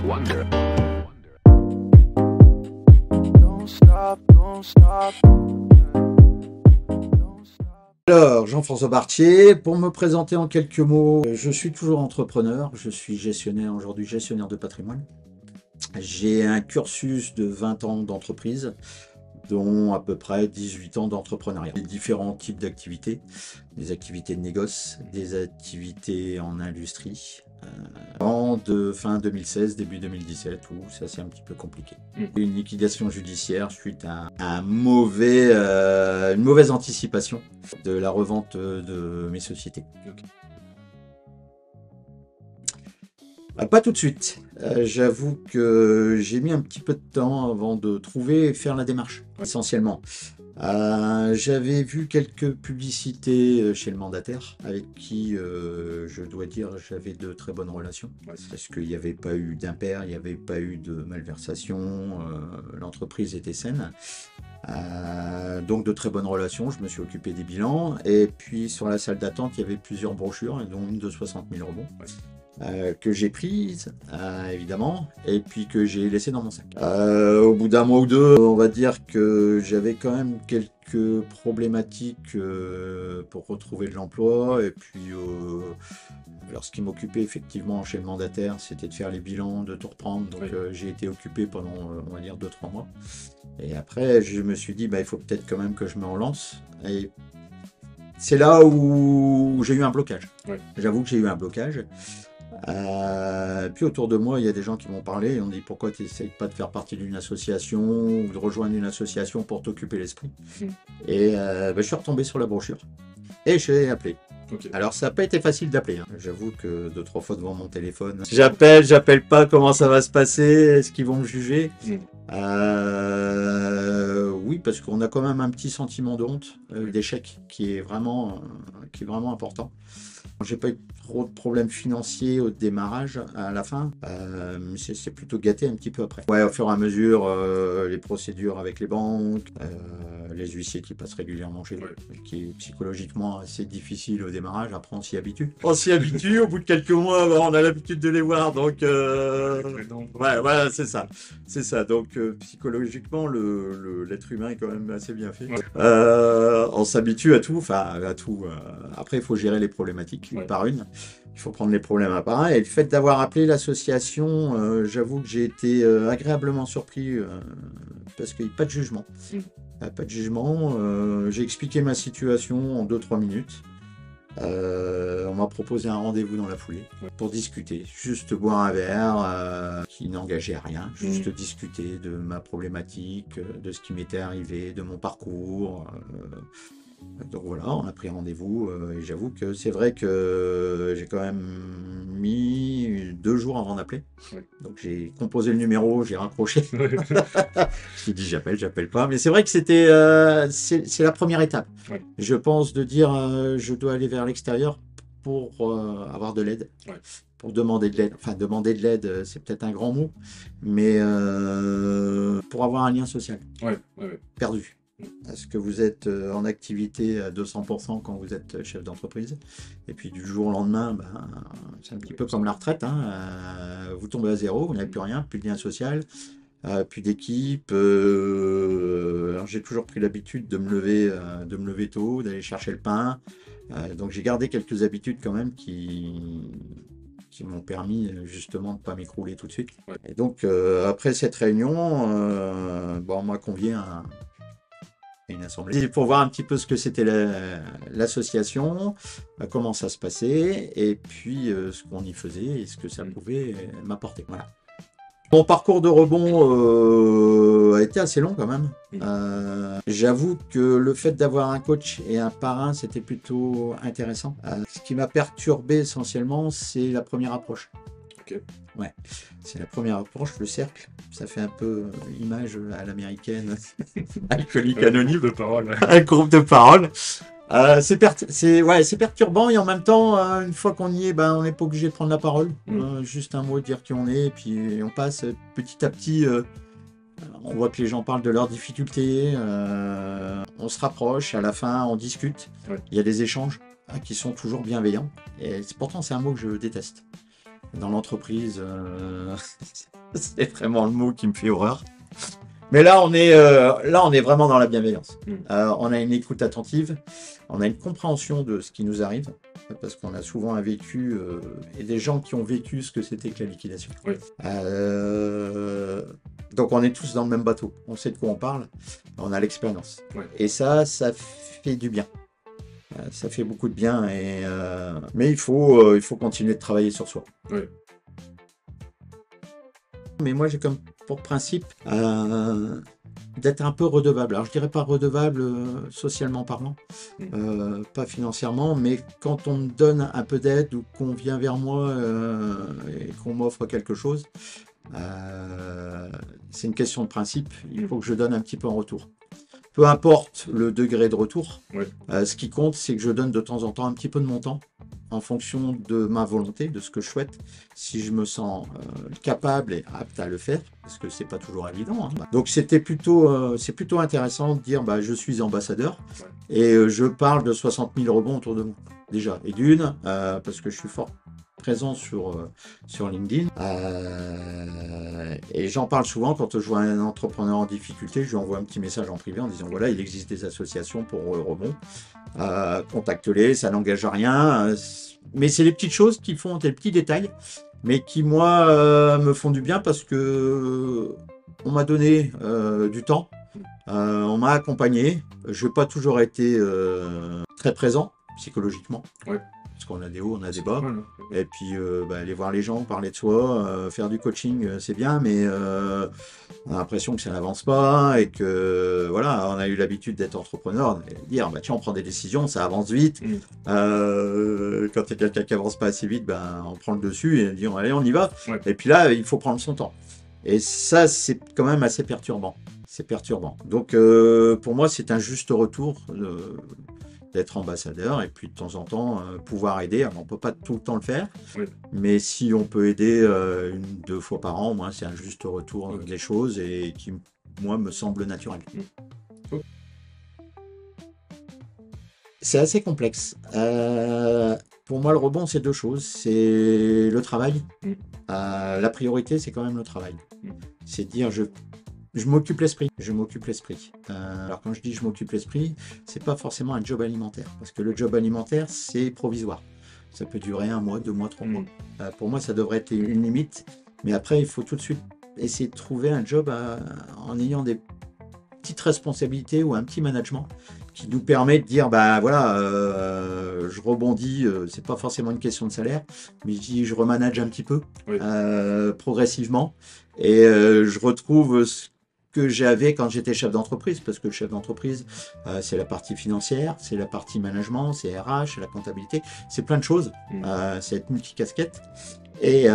Wonder. Alors, Jean-François Bartier, pour me présenter en quelques mots, je suis toujours entrepreneur, je suis gestionnaire aujourd'hui, gestionnaire de patrimoine. J'ai un cursus de 20 ans d'entreprise, dont à peu près 18 ans d'entrepreneuriat. Les différents types d'activités, des activités de négoce, des activités en industrie, de fin 2016, début 2017, où ça c'est un petit peu compliqué. Une liquidation judiciaire suite à une mauvaise anticipation de la revente de mes sociétés. Pas tout de suite. J'avoue que j'ai mis un petit peu de temps avant de trouver et faire la démarche, essentiellement. J'avais vu quelques publicités chez le mandataire, avec qui, je dois dire, j'avais de très bonnes relations. Parce qu'il n'y avait pas eu d'impair, il n'y avait pas eu de malversation, l'entreprise était saine. Donc de très bonnes relations, je me suis occupé des bilans. Et puis sur la salle d'attente, il y avait plusieurs brochures, dont une de 60 000 rebonds. Que j'ai prise, évidemment, et puis que j'ai laissé dans mon sac. Au bout d'un mois ou deux, on va dire que j'avais quand même quelques problématiques pour retrouver de l'emploi, et puis alors ce qui m'occupait effectivement chez le mandataire, c'était de faire les bilans, de tout reprendre, donc j'ai été occupé pendant, on va dire, 2-3 mois. Et après, je me suis dit, il faut peut-être quand même que je me relance, et c'est là où j'ai eu un blocage. J'avoue que j'ai eu un blocage. Puis autour de moi, il y a des gens qui m'ont parlé et on dit pourquoi tu n'essayes pas de faire partie d'une association ou de rejoindre une association pour t'occuper l'esprit. Et je suis retombé sur la brochure et j'ai appelé. Alors ça n'a pas été facile d'appeler, hein. J'avoue que 2-3 fois devant mon téléphone, j'appelle pas, comment ça va se passer, est-ce qu'ils vont me juger? Oui, parce qu'on a quand même un petit sentiment de honte, d'échec qui est vraiment important. J'ai pas eu trop de problèmes financiers au démarrage, à la fin, mais c'est plutôt gâté un petit peu après. Au fur et à mesure, les procédures avec les banques, les huissiers qui passent régulièrement chez nous, qui est psychologiquement assez difficile au démarrage, après on s'y habitue. On s'y habitue, au bout de quelques mois, on a l'habitude de les voir, donc voilà, c'est ça. C'est ça, donc psychologiquement, l'être humain est quand même assez bien fait. On s'habitue à tout, après il faut gérer les problématiques une par une. Il faut prendre les problèmes un par un. Et le fait d'avoir appelé l'association, j'avoue que j'ai été agréablement surpris parce qu'il n'y a pas de jugement. Pas de jugement. J'ai expliqué ma situation en 2-3 minutes. On m'a proposé un rendez-vous dans la foulée pour discuter, juste boire un verre qui n'engageait à rien, juste discuter de ma problématique, de ce qui m'était arrivé, de mon parcours. Donc voilà, on a pris rendez-vous et j'avoue que c'est vrai que j'ai quand même mis 2 jours avant d'appeler. Donc j'ai composé le numéro, j'ai raccroché. Je me suis dit j'appelle pas. Mais c'est vrai que c'est la première étape. Je pense de dire je dois aller vers l'extérieur pour avoir de l'aide. Pour demander de l'aide. Enfin, demander de l'aide, c'est peut-être un grand mot, mais pour avoir un lien social. Perdu. Parce que vous êtes en activité à 200% quand vous êtes chef d'entreprise. Et puis du jour au lendemain, c'est un petit peu comme la retraite. Vous tombez à zéro, vous n'avez plus rien, plus de lien social, plus d'équipe. Alors j'ai toujours pris l'habitude de me lever tôt, d'aller chercher le pain. Donc j'ai gardé quelques habitudes quand même qui m'ont permis justement de ne pas m'écrouler tout de suite. Et donc après cette réunion, on m'a convié à une assemblée pour voir un petit peu ce que c'était l'association, comment ça se passait, et puis ce qu'on y faisait et ce que ça pouvait m'apporter. Voilà. Mon parcours de rebond a été assez long quand même. J'avoue que le fait d'avoir un coach et un parrain, c'était plutôt intéressant. Ce qui m'a perturbé essentiellement, c'est la première approche. C'est la première approche, le cercle. Ça fait un peu image à l'américaine, alcoolique anonyme. Un groupe de parole. C'est perturbant et en même temps, une fois qu'on y est, on n'est pas obligé de prendre la parole. Juste un mot, dire qui on est, et puis on passe petit à petit. On voit que les gens parlent de leurs difficultés, on se rapproche, à la fin on discute. Il y a des échanges qui sont toujours bienveillants. Et pourtant c'est un mot que je déteste. dans l'entreprise, c'est vraiment le mot qui me fait horreur. Mais là, on est vraiment dans la bienveillance. On a une écoute attentive, on a une compréhension de ce qui nous arrive, parce qu'on a souvent un vécu, et des gens qui ont vécu ce que c'était que la liquidation. Oui. Donc on est tous dans le même bateau, on sait de quoi on parle, on a l'expérience. Ouais. Et ça fait du bien. Ça fait beaucoup de bien, mais il faut continuer de travailler sur soi. Oui. Mais moi, j'ai comme pour principe d'être un peu redevable. Alors, je dirais pas redevable socialement parlant, pas financièrement, mais quand on me donne un peu d'aide ou qu'on vient vers moi et qu'on m'offre quelque chose, c'est une question de principe. Il faut que je donne un petit peu en retour. Peu importe le degré de retour, ce qui compte, c'est que je donne de temps en temps un petit peu de mon temps en fonction de ma volonté, de ce que je souhaite, si je me sens capable et apte à le faire, parce que c'est pas toujours évident. Donc c'est plutôt intéressant de dire je suis ambassadeur et je parle de 60 000 rebonds autour de moi, déjà. Et d'une, parce que je suis fort présent sur LinkedIn. Et j'en parle souvent quand je vois un entrepreneur en difficulté, je lui envoie un petit message en privé en disant voilà, il existe des associations pour rebond. Contacte-les, ça n'engage à rien. Mais c'est les petites choses qui font, les petits détails, mais qui, moi, me font du bien parce que on m'a donné du temps, on m'a accompagné. Je n'ai pas toujours été très présent psychologiquement. Ouais. Parce qu'on a des hauts, on a des bas. Et puis, aller voir les gens, parler de soi, faire du coaching, c'est bien, mais on a l'impression que ça n'avance pas et que, voilà, on a eu l'habitude d'être entrepreneur, de dire, tiens, on prend des décisions, ça avance vite. Quand il y a quelqu'un qui avance pas assez vite, on prend le dessus et on dit, allez, on y va. Ouais. Et puis là, il faut prendre son temps. Et ça, c'est quand même assez perturbant. C'est perturbant. Donc, pour moi, c'est un juste retour d'être ambassadeur et puis de temps en temps pouvoir aider. Alors, on ne peut pas tout le temps le faire, mais si on peut aider 1-2 fois par an, moi, c'est un juste retour des choses et qui, moi, me semble naturel. C'est assez complexe. Pour moi, le rebond, c'est 2 choses. C'est le travail. La priorité, c'est quand même le travail. C'est dire, je m'occupe l'esprit. Alors quand je dis je m'occupe l'esprit, c'est pas forcément un job alimentaire. Parce que le job alimentaire, c'est provisoire. Ça peut durer 1 mois, 2 mois, 3 mois. Pour moi, ça devrait être une limite. Mais après, il faut tout de suite essayer de trouver un job en ayant des petites responsabilités ou un petit management qui nous permet de dire, je rebondis, c'est pas forcément une question de salaire, mais je remanage un petit peu, progressivement. Et je retrouve ce que j'avais quand j'étais chef d'entreprise, parce que le chef d'entreprise, c'est la partie financière, c'est la partie management, c'est RH, c'est la comptabilité, c'est plein de choses, c'est être multicasquette. Et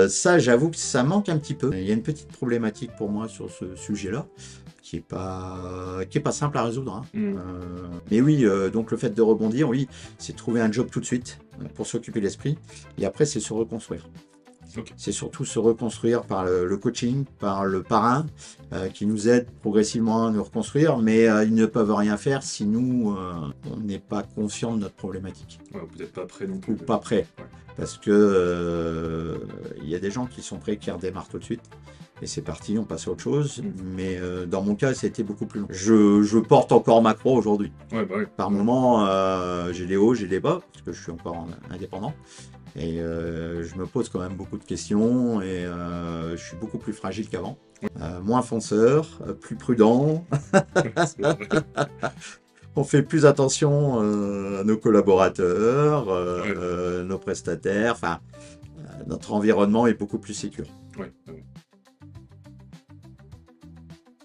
ça, j'avoue que ça manque un petit peu. Il y a une petite problématique pour moi sur ce sujet-là, qui est pas simple à résoudre. Mais oui, donc le fait de rebondir, oui, c'est trouver un job tout de suite pour s'occuper de l'esprit. Et après, c'est se reconstruire. C'est surtout se reconstruire par le coaching, par le parrain, qui nous aide progressivement à nous reconstruire, mais ils ne peuvent rien faire si nous, on n'est pas conscient de notre problématique. Vous n'êtes pas prêt non plus. Ou pas prêt. Parce que il y a des gens qui sont prêts, qui redémarrent tout de suite. Et c'est parti, on passe à autre chose. Mais dans mon cas, ça a été beaucoup plus long. Je porte encore ma croix aujourd'hui. Par moments, j'ai des hauts, j'ai des bas, parce que je suis encore indépendant. Et je me pose quand même beaucoup de questions et je suis beaucoup plus fragile qu'avant. Moins fonceur, plus prudent. On fait plus attention à nos collaborateurs, nos prestataires. Enfin, notre environnement est beaucoup plus sécure.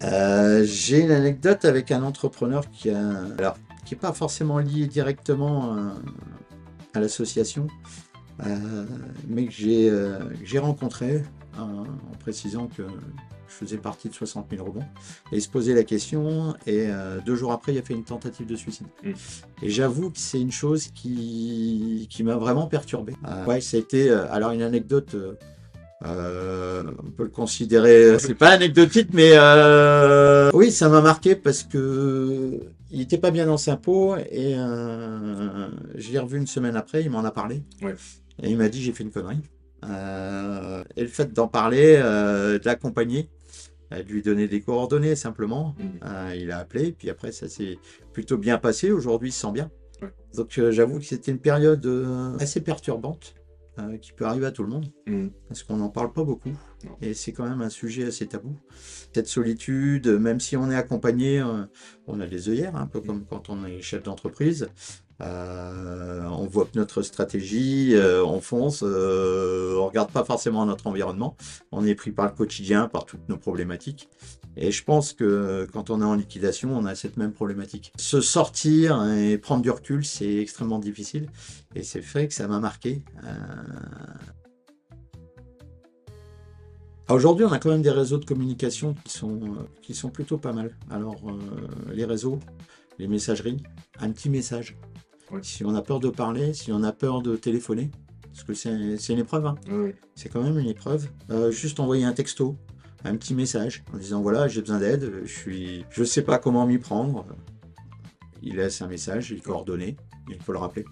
J'ai une anecdote avec un entrepreneur qui n'est pas forcément lié directement à l'association. Mais que j'ai rencontré en précisant que je faisais partie de 60 000 rebonds, et il se posait la question, et 2 jours après, il a fait une tentative de suicide. Et j'avoue que c'est une chose qui m'a vraiment perturbé. Ça a été alors une anecdote, on peut le considérer, c'est pas anecdotique, mais oui, ça m'a marqué parce que il n'était pas bien dans sa peau, et je l'ai revu une semaine après, il m'en a parlé. Et il m'a dit, j'ai fait une connerie. Et le fait d'en parler, de l'accompagner, de lui donner des coordonnées simplement. Il a appelé, puis après ça s'est plutôt bien passé. Aujourd'hui, il se sent bien. Ouais. Donc j'avoue que c'était une période assez perturbante qui peut arriver à tout le monde parce qu'on n'en parle pas beaucoup Non. et c'est quand même un sujet assez tabou. Cette solitude, même si on est accompagné, on a des œillères, un peu comme quand on est chef d'entreprise. On voit que notre stratégie, on fonce, on regarde pas forcément notre environnement, on est pris par le quotidien, par toutes nos problématiques. Et je pense que quand on est en liquidation, on a cette même problématique. Se sortir et prendre du recul, c'est extrêmement difficile. Et c'est vrai que ça m'a marqué. Aujourd'hui, on a quand même des réseaux de communication qui sont plutôt pas mal. Alors, les réseaux, les messageries, un petit message. Ouais. Si on a peur de parler, si on a peur de téléphoner, parce que c'est une épreuve, hein. Ouais. C'est quand même une épreuve. Juste envoyer un texto, un petit message en disant voilà, j'ai besoin d'aide, je sais pas comment m'y prendre. Il laisse un message, il coordonnées, il faut le rappeler.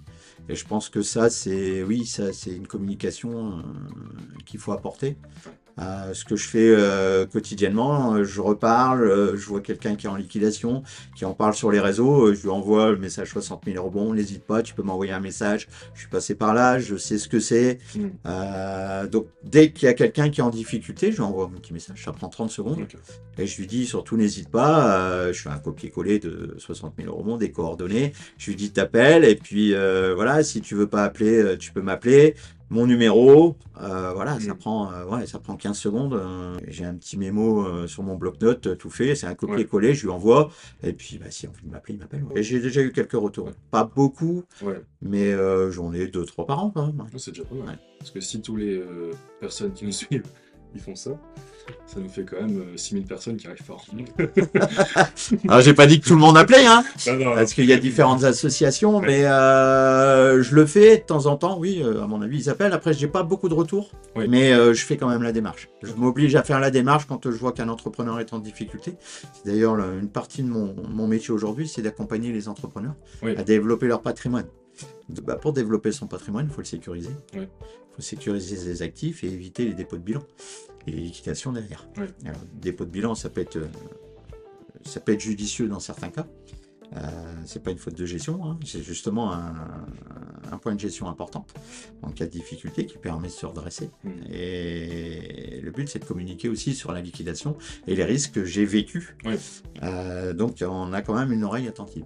Et je pense que ça, c'est une communication qu'il faut apporter. Ce que je fais quotidiennement, je reparle, je vois quelqu'un qui est en liquidation, qui en parle sur les réseaux, je lui envoie le message 60 000 euros, bon, n'hésite pas, tu peux m'envoyer un message, je suis passé par là, je sais ce que c'est. Donc dès qu'il y a quelqu'un qui est en difficulté, je lui envoie un petit message, ça prend 30 secondes, Ok. et je lui dis surtout n'hésite pas, je fais un copier-coller de 60 000 euros, des coordonnées, je lui dis t'appelles, et puis voilà, si tu veux pas appeler, tu peux m'appeler. Mon numéro, voilà, ça prend 15 secondes. J'ai un petit mémo sur mon bloc-notes, tout fait. C'est un copier-coller, je lui envoie. Et puis, bah, si on veut m'appeler, il m'appelle. Et j'ai déjà eu quelques retours. Ouais. Pas beaucoup, Ouais. mais j'en ai 2-3 par an quand même. Ouais, c'est déjà pas mal. Ouais. Parce que si tous les personnes qui nous suivent, ils font ça, ça nous fait quand même 6000 personnes qui arrivent par an. Alors, j'ai pas dit que tout le monde appelait, hein, Non. parce qu'il y a différentes associations, mais je le fais de temps en temps, oui, à mon avis, ils appellent. Après, j'ai pas beaucoup de retours, Oui. mais je fais quand même la démarche. Je m'oblige à faire la démarche quand je vois qu'un entrepreneur est en difficulté. C'est d'ailleurs une partie de mon métier aujourd'hui, c'est d'accompagner les entrepreneurs à développer leur patrimoine. Pour développer son patrimoine, il faut le sécuriser. Il faut sécuriser ses actifs et éviter les dépôts de bilan et les liquidations derrière. Alors, dépôt de bilan, ça peut être judicieux dans certains cas. C'est pas une faute de gestion, hein. C'est justement un point de gestion important en cas de difficulté qui permet de se redresser. Et le but, c'est de communiquer aussi sur la liquidation et les risques que j'ai vécus. Donc, on a quand même une oreille attentive.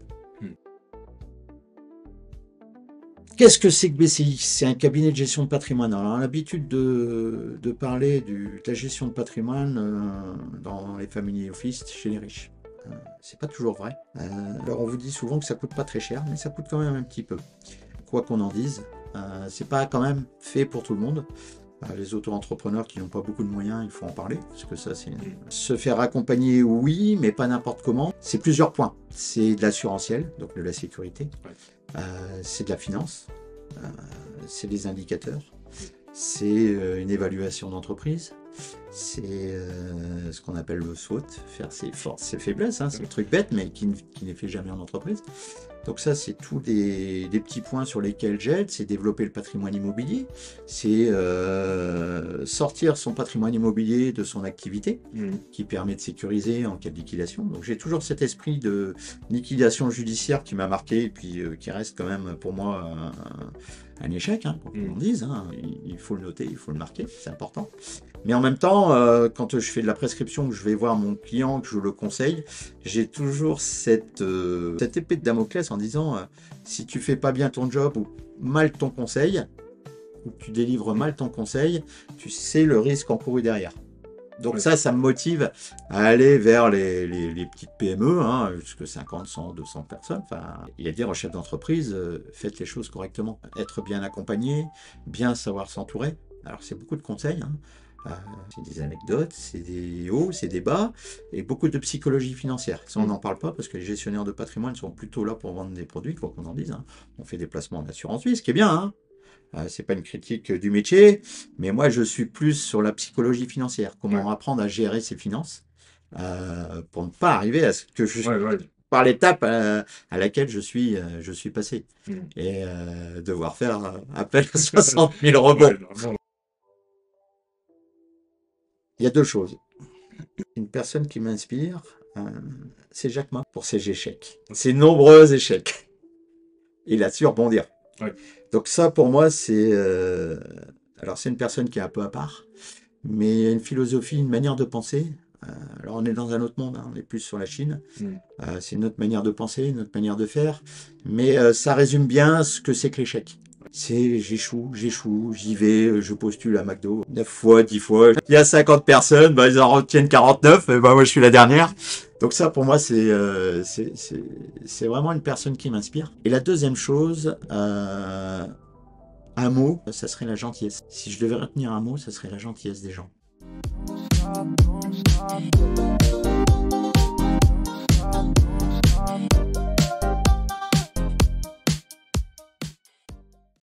Qu'est-ce que c'est que BCI? C'est un cabinet de gestion de patrimoine. Alors, on a l'habitude de parler de la gestion de patrimoine dans les family office chez les riches. C'est pas toujours vrai. Alors on vous dit souvent que ça coûte pas très cher, mais ça coûte quand même un petit peu. Quoi qu'on en dise, c'est pas quand même fait pour tout le monde. Les auto-entrepreneurs qui n'ont pas beaucoup de moyens, il faut en parler, parce que ça, c'est se faire accompagner, oui, mais pas n'importe comment. C'est plusieurs points. C'est de l'assurantiel, donc de la sécurité. C'est de la finance. C'est des indicateurs. C'est une évaluation d'entreprise. C'est ce qu'on appelle le SWOT, faire ses forces, ses faiblesses. Hein, c'est le truc bête, mais qui n'est fait jamais en entreprise. Donc ça, c'est tous des petits points sur lesquels j'aide. C'est développer le patrimoine immobilier. C'est sortir son patrimoine immobilier de son activité, qui permet de sécuriser en cas de liquidation. Donc j'ai toujours cet esprit de liquidation judiciaire qui m'a marqué et puis qui reste quand même pour moi un échec, hein, pour qu'on dise. Hein. Il faut le noter, il faut le marquer, c'est important. Mais en même temps, quand je fais de la prescription, que je vais voir mon client, que je le conseille, j'ai toujours cette épée de Damoclès en disant si tu fais pas bien ton job ou mal ton conseil, ou que tu délivres mal ton conseil, tu sais le risque encouru derrière. Donc ça me motive à aller vers les petites PME, hein, jusqu'à 50, 100, 200 personnes. Enfin, il y a dire aux chefs d'entreprise, faites les choses correctement. Être bien accompagné, bien savoir s'entourer. Alors c'est beaucoup de conseils, hein. C'est des anecdotes, c'est des hauts, c'est des bas, et beaucoup de psychologie financière. Ça, on n'en parle pas parce que les gestionnaires de patrimoine sont plutôt là pour vendre des produits, quoi qu'on en dise. Hein. On fait des placements en assurance vie, ce qui est bien. Hein. C'est pas une critique du métier, mais moi, je suis plus sur la psychologie financière. Comment apprendre à gérer ses finances pour ne pas arriver à ce que je... par l'étape à laquelle je suis passé. Et devoir faire appel à 60 000 rebonds. Il y a deux choses. Une personne qui m'inspire, c'est Jack Ma pour ses échecs. Ses nombreux échecs. Il a su rebondir. Ouais. Donc ça, pour moi, c'est... alors, c'est une personne qui est un peu à part, mais il y a une philosophie, une manière de penser. Alors, on est dans un autre monde, hein, on est plus sur la Chine. C'est une autre manière de penser, une autre manière de faire. Mais ça résume bien ce que c'est que l'échec. C'est j'échoue, j'y vais, je postule à McDo 9 fois, 10 fois. Il y a 50 personnes, bah, ils en retiennent 49, et bah, moi je suis la dernière. Donc ça pour moi c'est vraiment une personne qui m'inspire. Et la deuxième chose, un mot, ça serait la gentillesse. Si je devais retenir un mot, ça serait la gentillesse des gens.